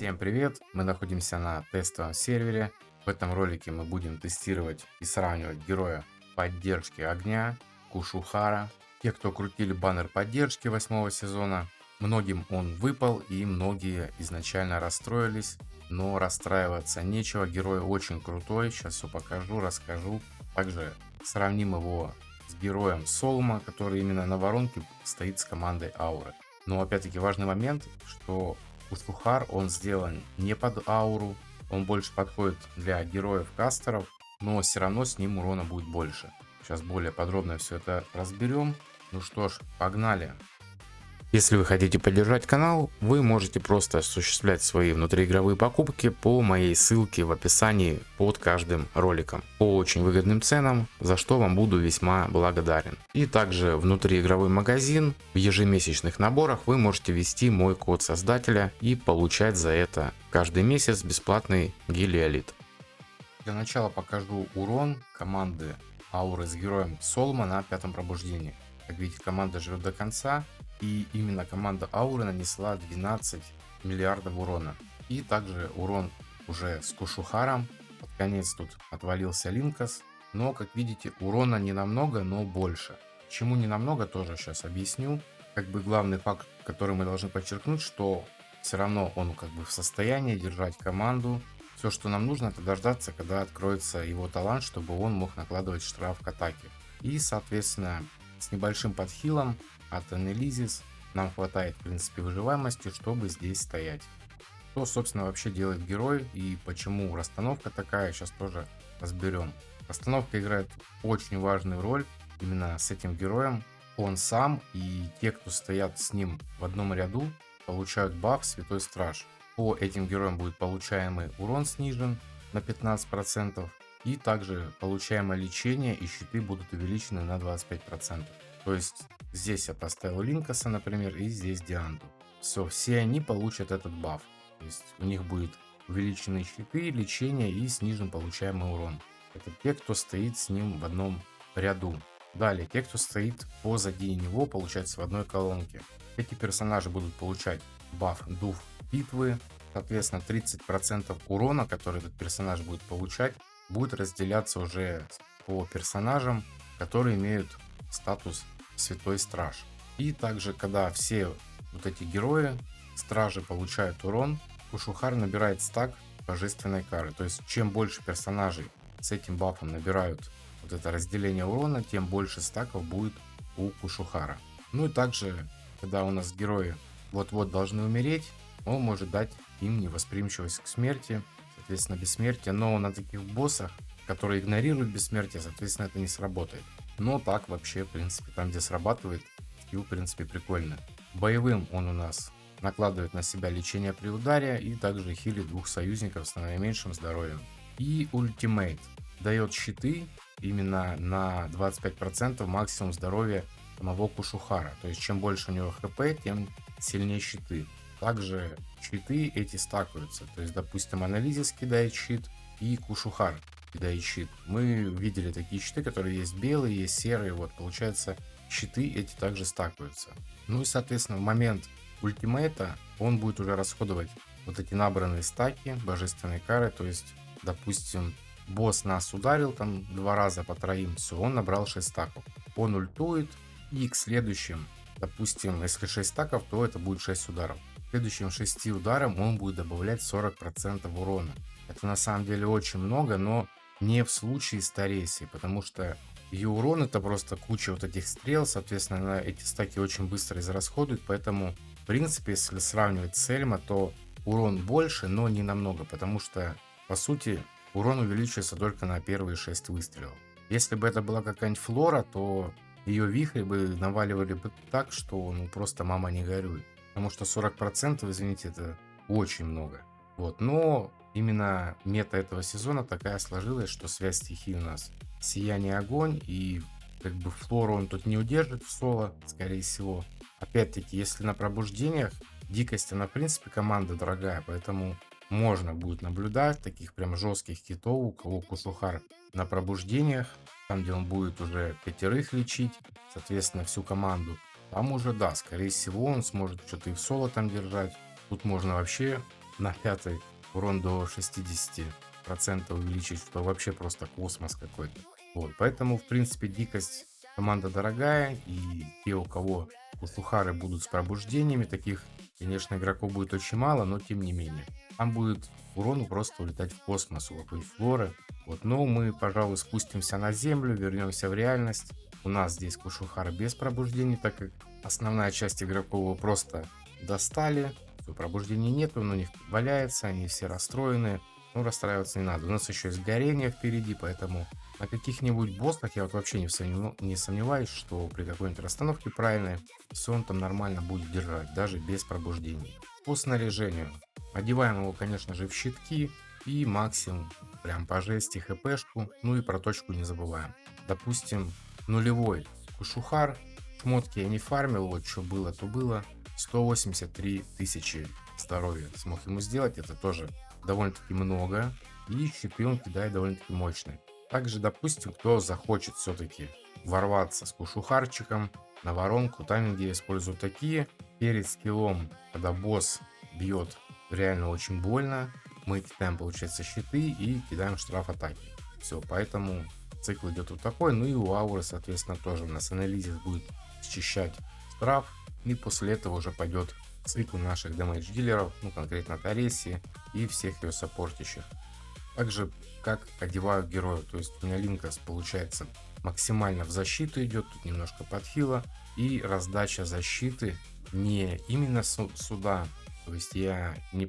Всем привет! Мы находимся на тестовом сервере. В этом ролике мы будем тестировать и сравнивать героя поддержки огня Кушухара. Те, кто крутили баннер поддержки 8 сезона, многим он выпал и многие изначально расстроились. Но расстраиваться нечего, герой очень крутой. Сейчас все покажу, расскажу. Также сравним его с героем Солма, который именно на воронке стоит с командой Ауры. Но опять-таки важный момент, что Кушухар, он сделан не под ауру, он больше подходит для героев-кастеров, но все равно с ним урона будет больше. Сейчас более подробно все это разберем. Ну что ж, погнали! Если вы хотите поддержать канал, вы можете просто осуществлять свои внутриигровые покупки по моей ссылке в описании под каждым роликом по очень выгодным ценам, за что вам буду весьма благодарен. И также внутриигровой магазин, в ежемесячных наборах вы можете ввести мой код создателя и получать за это каждый месяц бесплатный гелиолит. Для начала покажу урон команды Ауры с героем Солма на 5-м пробуждении. Как видите, команда живет до конца. И именно команда Ауры нанесла 12 миллиардов урона. И также урон уже с Кушухаром. Под конец тут отвалился Линкас. Но, как видите, урона не намного, но больше. Почему не намного, тоже сейчас объясню. Как бы главный факт, который мы должны подчеркнуть, что все равно он как бы в состоянии держать команду. Все, что нам нужно, это дождаться, когда откроется его талант, чтобы он мог накладывать штраф к атаке. И, соответственно, с небольшим подхилом от Анелизис нам хватает, в принципе, выживаемости, чтобы здесь стоять. Что, собственно, вообще делает герой и почему расстановка такая, сейчас тоже разберем. Расстановка играет очень важную роль именно с этим героем. Он сам и те, кто стоят с ним в одном ряду, получают баф Святой Страж. По этим героям будет получаемый урон снижен на 15%. И также получаемое лечение и щиты будут увеличены на 25%. То есть здесь я поставил Линкаса, например, и здесь Дианту. Все они получат этот баф. То есть у них будет увеличены щиты, лечение и снижен получаемый урон. Это те, кто стоит с ним в одном ряду. Далее, те, кто стоит позади него, получается в одной колонке. Эти персонажи будут получать баф Дух Битвы. Соответственно, 30% урона, который этот персонаж будет получать, будет разделяться уже по персонажам, которые имеют статус Святой Страж. И также, когда все вот эти герои, стражи, получают урон, Кушухар набирает стак божественной кары. То есть, чем больше персонажей с этим бафом набирают вот это разделение урона, тем больше стаков будет у Кушухара. Ну и также, когда у нас герои вот-вот должны умереть, он может дать им невосприимчивость к смерти, соответственно, бессмертие. Но на таких боссах, которые игнорируют бессмертие, соответственно, это не сработает. Но так вообще, в принципе, там, где срабатывает, скилл, в принципе, прикольно. Боевым он у нас накладывает на себя лечение при ударе и также хилит двух союзников с наименьшим здоровьем. И ультимейт дает щиты именно на 25% максимум здоровья самого Кушухара. То есть, чем больше у него хп, тем сильнее щиты. Также щиты эти стакаются. То есть, допустим, Анализис кидает щит и Кушухар кидает щит. Мы видели такие щиты, которые есть белые, есть серые. Вот, получается, щиты эти также стакаются. Ну и, соответственно, в момент ультимейта он будет уже расходовать вот эти набранные стаки божественной кары. То есть, допустим, босс нас ударил там 2 раза по троим, все, он набрал 6 стаков. Он ультует, и к следующим, допустим, если 6 стаков, то это будет 6 ударов. К следующим 6 ударам он будет добавлять 40% урона. Это на самом деле очень много, но не в случае с Таресией, потому что ее урон это просто куча вот этих стрел, соответственно, на эти стаки очень быстро израсходуют, поэтому, в принципе, если сравнивать с Эльма, то урон больше, но не намного, потому что, по сути, урон увеличивается только на первые 6 выстрелов. Если бы это была какая-нибудь Флора, то ее вихри бы наваливали бы так, что ну просто мама не горюй. Потому что 40%, извините, это очень много. Вот, но именно мета этого сезона такая сложилась, что связь стихий у нас сияние огонь, и как бы Флору он тут не удержит в соло, скорее всего. Опять-таки, если на пробуждениях, дикость, она в принципе команда дорогая, поэтому можно будет наблюдать таких прям жестких китов, у кого Кушухар на пробуждениях, там где он будет уже 5 лечить, соответственно, всю команду. Там уже, да, скорее всего, он сможет что-то и в соло там держать. Тут можно вообще на 5 урон до 60% увеличить, что вообще просто космос какой-то. Вот, поэтому, в принципе, дикость команда дорогая, и те, у кого Кусухары будут с пробуждениями, таких, конечно, игроков будет очень мало, но тем не менее. Там будет урону просто улетать в космос у какой-нибудь флоры. Вот, но мы, пожалуй, спустимся на землю, вернемся в реальность. У нас здесь Кушухара без пробуждений, так как основная часть игроков его просто достали. Всё, пробуждений нету, он у них валяется, они все расстроены. Ну, расстраиваться не надо. У нас еще есть горение впереди, поэтому на каких-нибудь боссах я вот вообще не сомневаюсь, что при какой-нибудь расстановке правильной все он там нормально будет держать, даже без пробуждений. По снаряжению. Одеваем его, конечно же, в щитки и максимум прям по жести хпшку. Ну и про точку не забываем. Допустим, нулевой Кушухар. Шмотки я не фармил, вот что было, то было. 183 тысячи здоровья смог ему сделать, это тоже довольно-таки много. И щиты он кидает довольно-таки мощные. Также, допустим, кто захочет все-таки ворваться с Кушухарчиком на воронку, тайминги я использую такие. Перед скиллом, когда босс бьет реально очень больно, мы кидаем, получается, щиты и кидаем штраф атаки. Все, поэтому цикл идет вот такой. Ну и у ауры, соответственно, тоже у нас анализис будет счищать штраф. И после этого уже пойдет цикл наших дэмэдж дилеров, ну конкретно Тареси и всех ее саппортящих. Также как одеваю героя, то есть у меня Линкас получается максимально в защиту идет, тут немножко подхила, и раздача защиты не именно сюда, то есть я не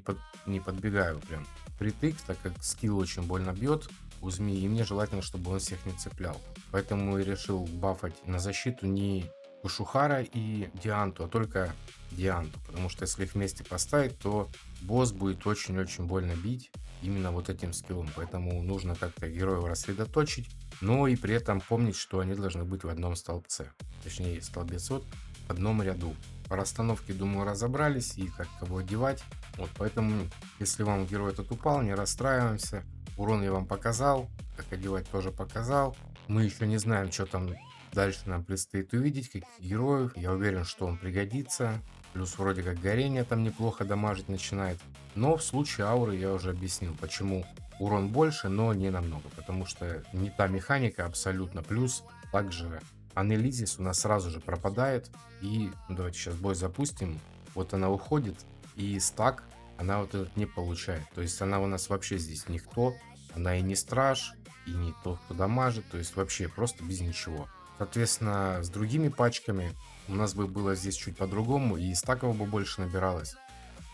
подбегаю прям притык, так как скилл очень больно бьет у змеи, и мне желательно, чтобы он всех не цеплял. Поэтому я решил бафать на защиту не Кушухара и Дианту, а только Дианту, потому что если их вместе поставить, то босс будет очень-очень больно бить именно вот этим скиллом, поэтому нужно как-то героев рассредоточить, но и при этом помнить, что они должны быть в одном столбце, точнее столбец вот в одном ряду. По расстановке, думаю, разобрались и как кого одевать, вот поэтому если вам герой этот упал, не расстраиваемся, урон я вам показал, как одевать тоже показал, мы еще не знаем, что там дальше нам предстоит увидеть, каких героев. Я уверен, что он пригодится. Плюс вроде как горение там неплохо дамажить начинает. Но в случае ауры я уже объяснил, почему урон больше, но не намного. Потому что не та механика абсолютно. Плюс также Анелизис у нас сразу же пропадает. И ну, давайте сейчас бой запустим. Вот она уходит. И стак она вот этот не получает. То есть она у нас вообще здесь никто. Она и не страж, и не тот, кто дамажит. То есть вообще просто без ничего. Соответственно, с другими пачками у нас бы было здесь чуть по-другому, и стаков бы больше набиралось.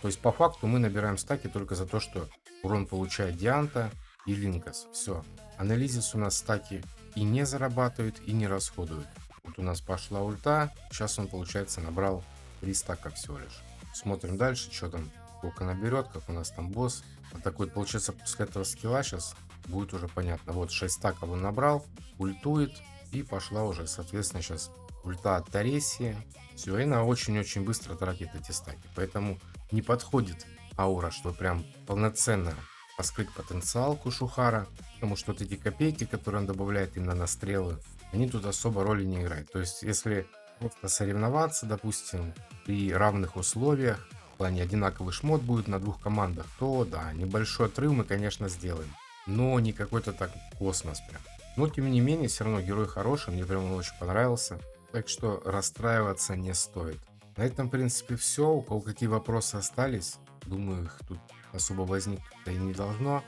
То есть, по факту, мы набираем стаки только за то, что урон получает Дианта и Линкас. Все. Анализис у нас стаки и не зарабатывает, и не расходует. Вот у нас пошла ульта, сейчас он, получается, набрал 3 стака всего лишь. Смотрим дальше, что там, сколько наберет, как у нас там босс. Вот такой, получается, после этого скилла сейчас будет уже понятно. Вот 6 стаков он набрал, ультует. И пошла уже, соответственно, сейчас ульта от Тареси. Все, и она очень-очень быстро тратит эти стаки. Поэтому не подходит аура, что прям полноценно раскрыть потенциал Кушухара. Потому что вот эти копейки, которые он добавляет именно на стрелы, они тут особо роли не играют. То есть, если просто соревноваться, допустим, при равных условиях, в плане одинаковый шмот будет на двух командах, то да, небольшой отрыв мы, конечно, сделаем. Но не какой-то так космос прям. Но, тем не менее, все равно герой хороший, мне прям он очень понравился. Так что расстраиваться не стоит. На этом, в принципе, все. У кого какие вопросы остались, думаю, их тут особо возникнуть и не должно.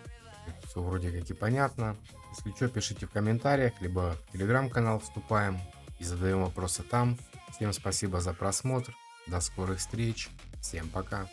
Все вроде как и понятно. Если что, пишите в комментариях, либо в телеграм-канал вступаем и задаем вопросы там. Всем спасибо за просмотр. До скорых встреч. Всем пока.